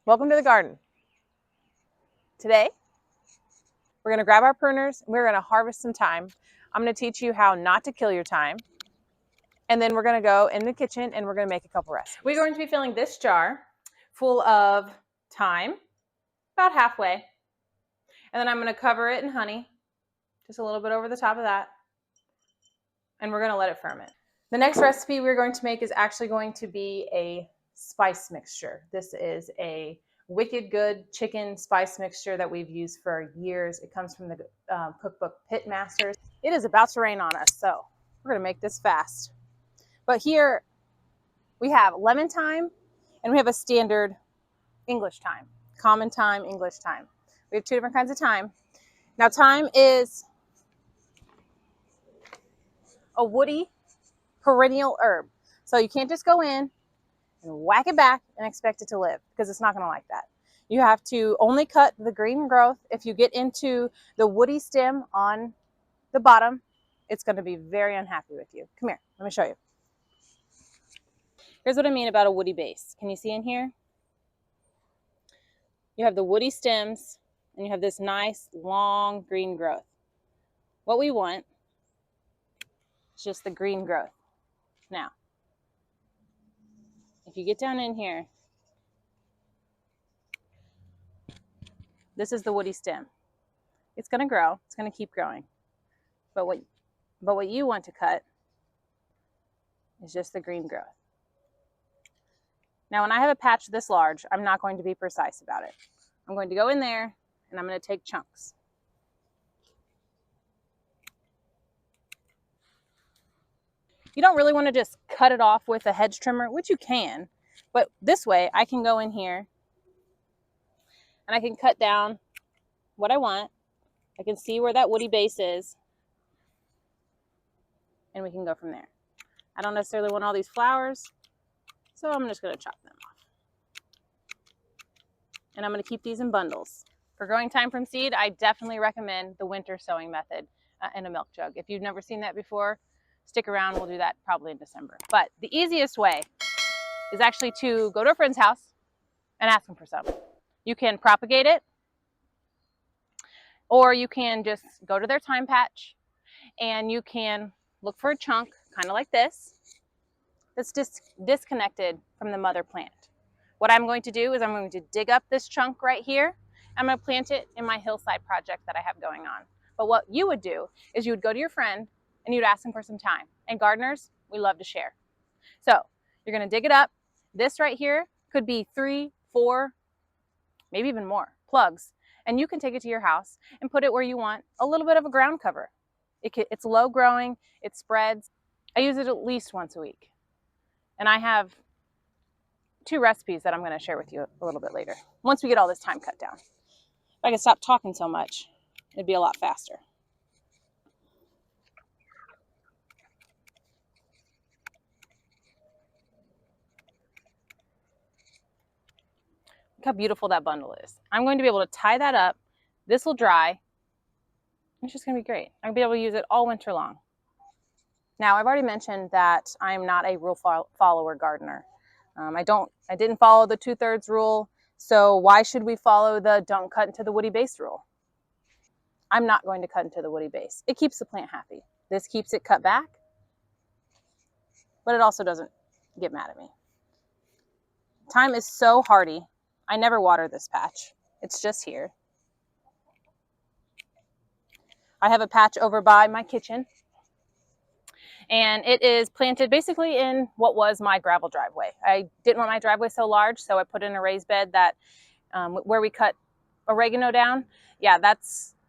Welcome to the garden. Today, we're going to grab our pruners and we're going to harvest some thyme. I'm going to teach you how not to kill your thyme. And then we're going to go in the kitchen and we're going to make a couple recipes. We're going to be filling this jar full of thyme, about halfway. And then I'm going to cover it in honey, just a little bit over the top of that. And we're going to let it ferment. The next recipe we're going to make is actually going to be a spice mixture. This is a wicked good chicken spice mixture that we've used for years. It comes from the cookbook Pitmaster. It is about to rain on us, so we're going to make this fast. But here we have lemon thyme and we have a standard English thyme, common thyme, English thyme. We have two different kinds of thyme. Now, thyme is a woody perennial herb. So you can't just go in and whack it back and expect it to live, because it's not going to like that. You have to only cut the green growth. If you get into the woody stem on the bottom, it's going to be very unhappy with you. Come here, let me show you. Here's what I mean about a woody base. Can you see in here? You have the woody stems and you have this nice long green growth. What we want is just the green growth. Now, if you get down in here, this is the woody stem. It's going to grow. It's going to keep growing. But what you want to cut is just the green growth. Now, when I have a patch this large, I'm not going to be precise about it. I'm going to go in there and I'm going to take chunks. You don't really want to just cut it off with a hedge trimmer, which you can, but this way I can go in here and I can cut down what I want. I can see where that woody base is, and we can go from there. I don't necessarily want all these flowers, so I'm just going to chop them off. And I'm going to keep these in bundles. For growing thyme from seed, I definitely recommend the winter sowing method in a milk jug. If you've never seen that before, stick around. We'll do that probably in December. But the easiest way is actually to go to a friend's house and ask them for some. You can propagate it, or you can just go to their thyme patch and you can look for a chunk, kind of like this, that's disconnected from the mother plant. What I'm going to do is I'm going to dig up this chunk right here. I'm going to plant it in my hillside project that I have going on. But what you would do is you would go to your friend and you'd ask them for some thyme. And gardeners, we love to share. So you're going to dig it up. This right here could be 3, 4, maybe even more plugs. And you can take it to your house and put it where you want, a little bit of a ground cover. It's low growing, it spreads. I use it at least once a week. And I have 2 recipes that I'm going to share with you a little bit later, once we get all this thyme cut down. If I could stop talking so much, it'd be a lot faster. Look how beautiful that bundle is. I'm going to be able to tie that up. This will dry. It's just going to be great. I'll be able to use it all winter long. Now, I've already mentioned that I'm not a rule follower gardener. I didn't follow the 2/3 rule. So why should we follow the don't cut into the woody base rule? I'm not going to cut into the woody base. It keeps the plant happy. This keeps it cut back, but it also doesn't get mad at me. Thyme is so hardy. I never water this patch. It's just here. I have a patch over by my kitchen, and it is planted basically in what was my gravel driveway. I didn't want my driveway so large, so I put in a raised bed that where we cut oregano down. Yeah,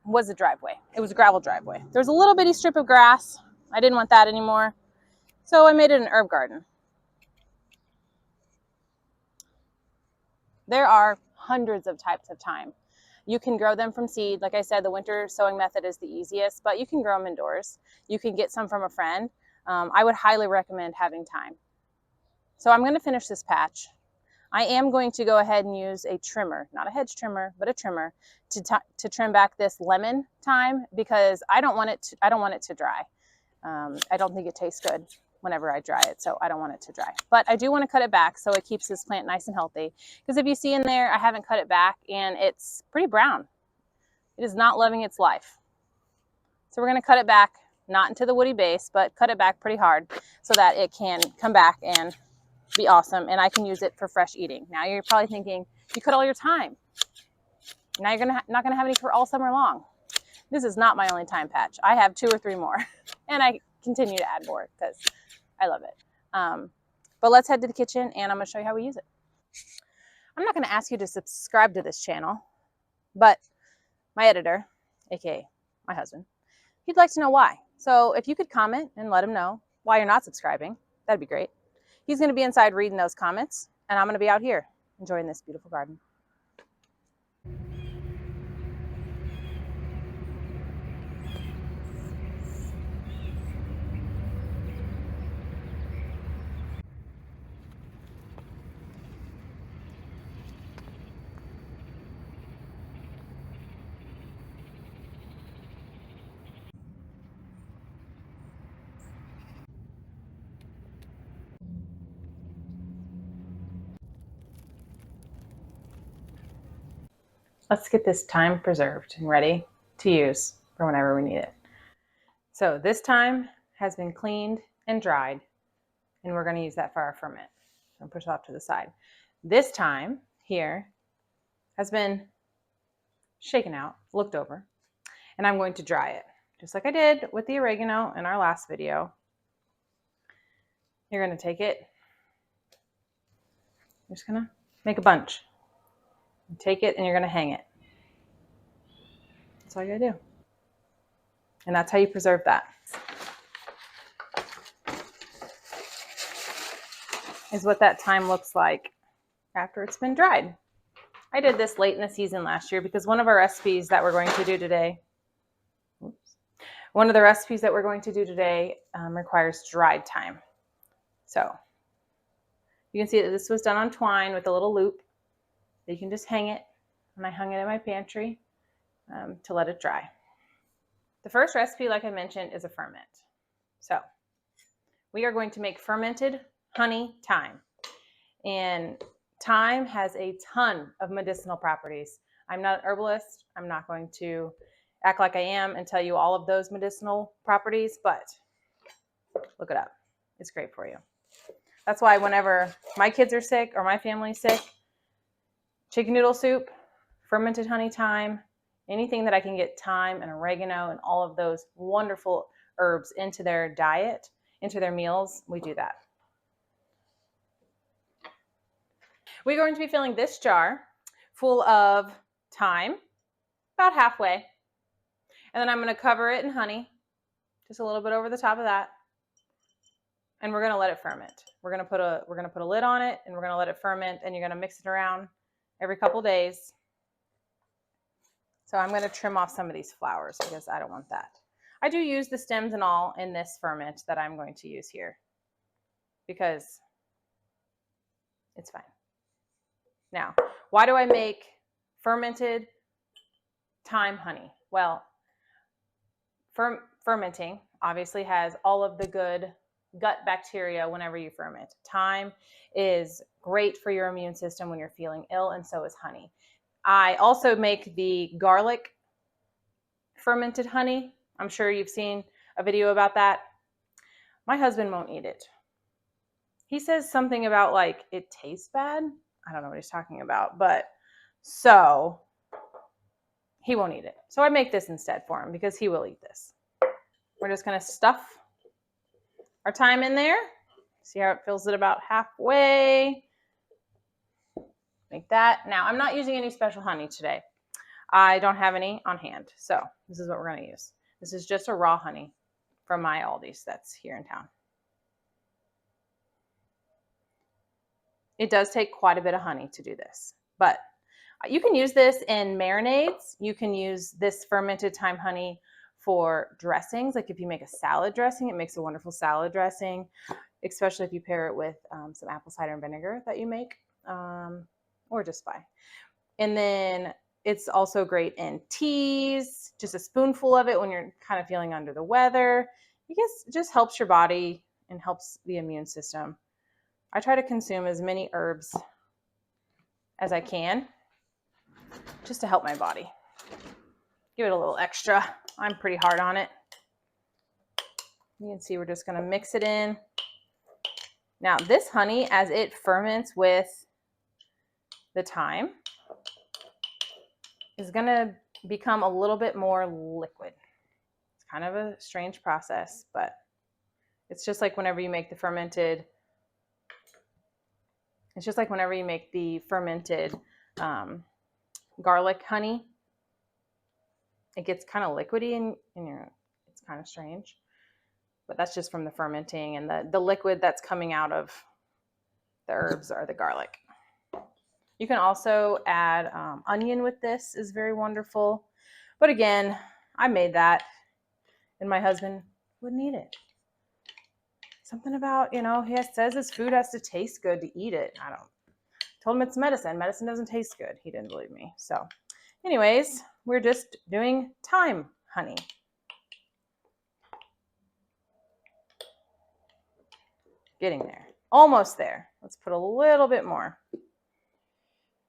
was a driveway. It was a gravel driveway. There's a little bitty strip of grass. I didn't want that anymore, so I made it an herb garden. There are hundreds of types of thyme. You can grow them from seed. Like I said, the winter sowing method is the easiest, but you can grow them indoors. You can get some from a friend. I would highly recommend having thyme. So I'm going to finish this patch. I am going to go ahead and use a trimmer, not a hedge trimmer, but a trimmer to trim back this lemon thyme, because I don't want it to dry. I don't think it tastes good. whenever I dry it, so I don't want it to dry. But I do want to cut it back so it keeps this plant nice and healthy. Because if you see in there, I haven't cut it back and it's pretty brown. It is not loving its life. So we're going to cut it back, not into the woody base, but cut it back pretty hard so that it can come back and be awesome and I can use it for fresh eating. Now you're probably thinking, you cut all your thyme. Now you're not gonna have any for all summer long. This is not my only thyme patch. I have 2 or 3 more and I continue to add more because I love it. But let's head to the kitchen and I'm gonna show you how we use it. I'm not gonna ask you to subscribe to this channel, but my editor, aka my husband, he'd like to know why. So if you could comment and let him know why you're not subscribing, that'd be great. He's going to be inside reading those comments, and I'm going to be out here enjoying this beautiful garden. Let's get this thyme preserved and ready to use for whenever we need it. So this thyme has been cleaned and dried, and we're going to use that for our ferment. So push it off to the side. This thyme here has been shaken out, looked over, and I'm going to dry it, just like I did with the oregano in our last video. You're going to take it, you're just going to make a bunch. Take it and you're going to hang it. That's all you got to do. And that's how you preserve that. Is what that thyme looks like after it's been dried. I did this late in the season last year because one of our recipes that we're going to do today, requires dried thyme. So you can see that this was done on twine with a little loop. You can just hang it, and I hung it in my pantry to let it dry. The first recipe, like I mentioned, is a ferment. So we are going to make fermented honey thyme. And thyme has a ton of medicinal properties. I'm not an herbalist. I'm not going to act like I am and tell you all of those medicinal properties, but look it up. It's great for you. That's why whenever my kids are sick or my family's sick, chicken noodle soup, fermented honey thyme, anything that I can get thyme and oregano and all of those wonderful herbs into their diet, into their meals, we do that. We're going to be filling this jar full of thyme, about halfway. And then I'm going to cover it in honey, just a little bit over the top of that. And we're going to let it ferment. We're going to put a lid on it and we're going to let it ferment, and you're going to mix it around every couple days. So I'm going to trim off some of these flowers because I don't want that. I do use the stems and all in this ferment that I'm going to use here because it's fine. Now, why do I make fermented thyme honey? Well, fermenting obviously has all of the good gut bacteria whenever you ferment. Thyme is great for your immune system when you're feeling ill, and so is honey. I also make the garlic fermented honey. I'm sure you've seen a video about that. My husband won't eat it. He says something about like it tastes bad. I don't know what he's talking about, but so he won't eat it. So I make this instead for him because he will eat this. We're just going to stuff our thyme in there. See how it fills it about halfway. Like that. Now, I'm not using any special honey today. I don't have any on hand. So this is what we're going to use. This is just a raw honey from my Aldi's that's here in town. It does take quite a bit of honey to do this, but you can use this in marinades. You can use this fermented thyme honey for dressings. Like if you make a salad dressing, it makes a wonderful salad dressing, especially if you pair it with some apple cider vinegar that you make, or just buy. And then it's also great in teas, just a spoonful of it when you're kind of feeling under the weather. I guess it just helps your body and helps the immune system. I try to consume as many herbs as I can just to help my body. Give it a little extra. I'm pretty hard on it. You can see we're just going to mix it in. Now this honey, as it ferments with the thyme, is going to become a little bit more liquid. It's kind of a strange process, but it's just like whenever you make the fermented, garlic honey. It gets kind of liquidy and it's kind of strange, but that's just from the fermenting, and the liquid that's coming out of the herbs or the garlic. You can also add onion with this, is very wonderful. But again, I made that and my husband wouldn't eat it. Something about, he says his food has to taste good to eat it. Told him it's medicine. Medicine doesn't taste good. He didn't believe me. So anyways, we're just doing thyme honey. Getting there. Almost there. Let's put a little bit more.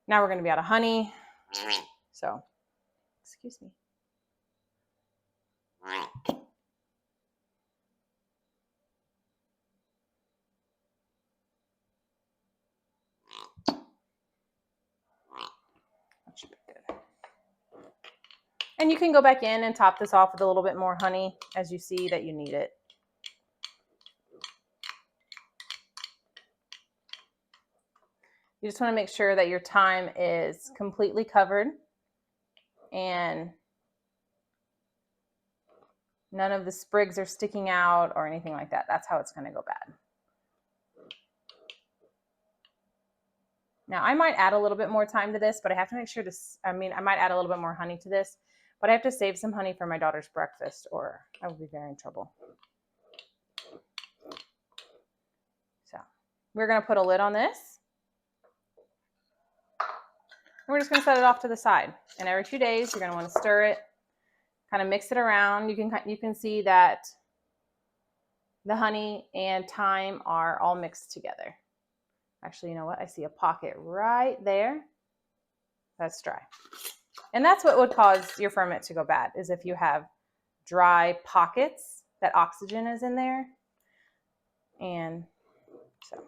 Now we're going to be out of honey. So, excuse me. That should be good. And you can go back in and top this off with a little bit more honey as you see that you need it. You just want to make sure that your thyme is completely covered and none of the sprigs are sticking out or anything like that. That's how it's going to go bad. Now I might add a little bit more thyme to this, but I have to make sure I might add a little bit more honey to this, but I have to save some honey for my daughter's breakfast or I will be very in trouble. So we're going to put a lid on this. And we're just going to set it off to the side. And every few days, you're going to want to stir it, kind of mix it around. You can see that the honey and thyme are all mixed together. Actually, you know what? I see a pocket right there. That's dry. And that's what would cause your ferment to go bad, is if you have dry pockets, that oxygen is in there. And so,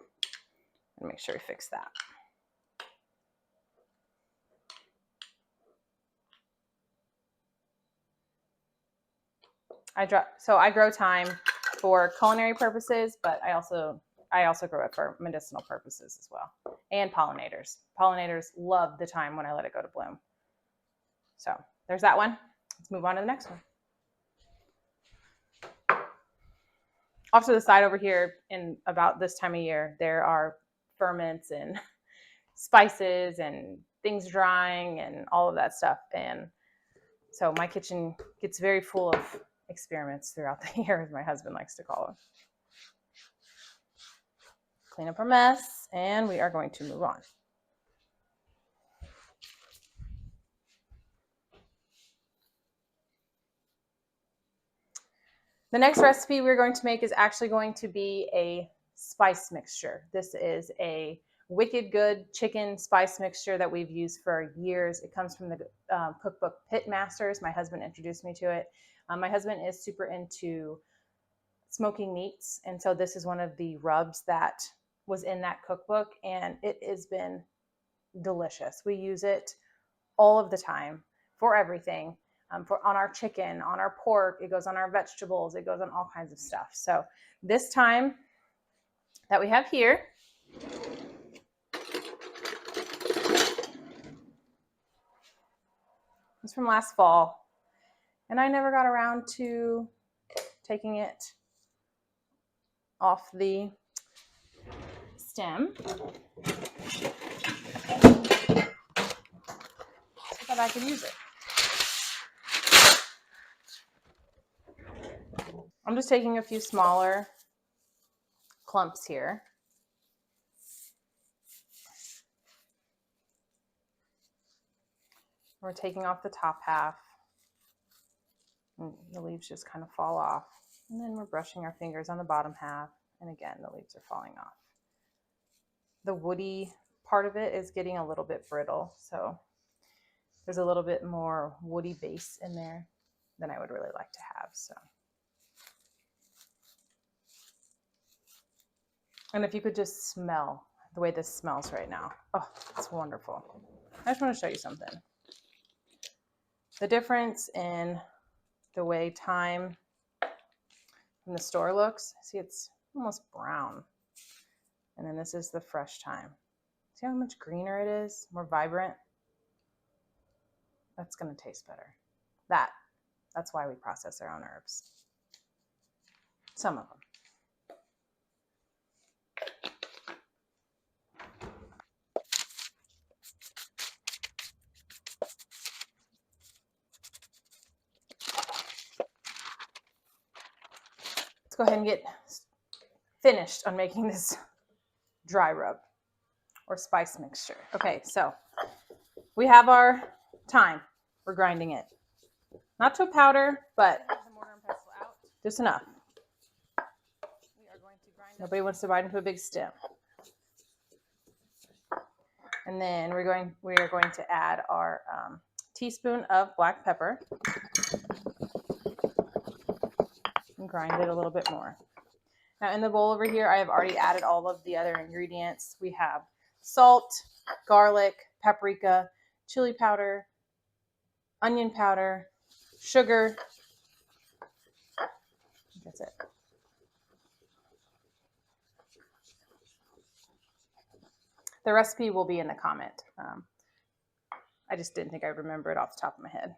make sure we fix that. I grow thyme for culinary purposes, but I also grow it for medicinal purposes as well. And pollinators. Pollinators love the thyme when I let it go to bloom. So there's that one. Let's move on to the next one. Off to the side over here, in about this time of year, there are ferments and spices and things drying and all of that stuff. And so my kitchen gets very full of experiments throughout the year, as my husband likes to call them. Clean up our mess, and we are going to move on. The next recipe we're going to make is actually going to be a spice mixture. This is a wicked good chicken spice mixture that we've used for years. It comes from the cookbook Pitmasters. My husband introduced me to it. My husband is super into smoking meats, and so this is one of the rubs that was in that cookbook, and it has been delicious. We use it all of the time for everything. On our chicken, on our pork, it goes on our vegetables, it goes on all kinds of stuff. So this thyme that we have here is from last fall, and I never got around to taking it off the stem so that I could use it. I'm just taking a few smaller clumps here. We're taking off the top half, and the leaves just kind of fall off. And then we're brushing our fingers on the bottom half And again, the leaves are falling off. The woody part of it is getting a little bit brittle, so there's a little bit more woody base in there than I would really like to have. So, and if you could just smell the way this smells right now, oh, it's wonderful. I just want to show you something. The difference in the way thyme from the store looks. See, it's almost brown. And then this is the fresh thyme. See how much greener it is, more vibrant? That's going to taste better. That's why we process our own herbs. Some of them. Let's go ahead and get finished on making this dry rub or spice mixture. Okay, so we have our thyme. We're grinding it. Not to a powder, but just enough. Nobody wants to bite into a big stem. And then we are going to add our teaspoon of black pepper and grind it a little bit more. Now in the bowl over here, I have already added all of the other ingredients. We have salt, garlic, paprika, chili powder, onion powder, sugar. That's it. The recipe will be in the comment. I just didn't think I would remember it off the top of my head.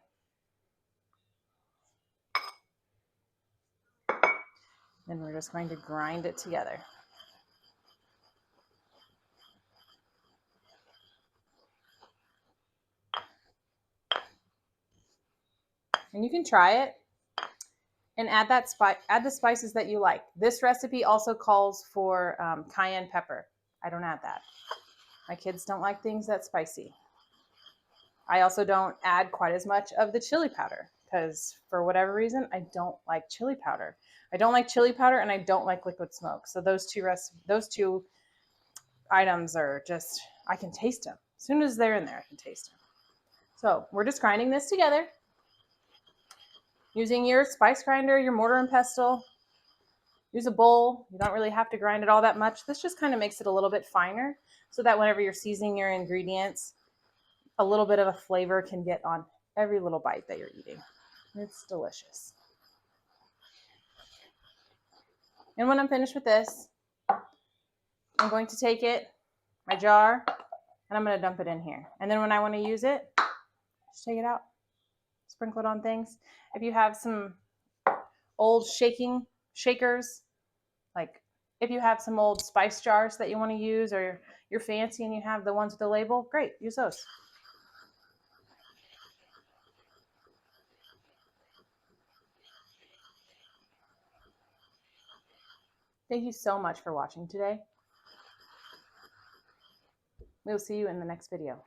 Then we're just going to grind it together. And you can try it and add the spices that you like. This recipe also calls for cayenne pepper. I don't add that. My kids don't like things that spicy. I also don't add quite as much of the chili powder because for whatever reason, I don't like chili powder. I don't like chili powder and I don't like liquid smoke. So those two items are just, I can taste them. As soon as they're in there, I can taste them. So we're just grinding this together using your spice grinder, your mortar and pestle. Use a bowl. You don't really have to grind it all that much. This just kind of makes it a little bit finer so that whenever you're seasoning your ingredients, a little bit of a flavor can get on every little bite that you're eating. It's delicious. And when I'm finished with this, I'm going to take my jar, and I'm going to dump it in here. And then when I want to use it, just take it out, sprinkle it on things. If you have some old shakers, like if you have some old spice jars that you want to use, or you're fancy and you have the ones with the label, great, use those. Thank you so much for watching today. We'll see you in the next video.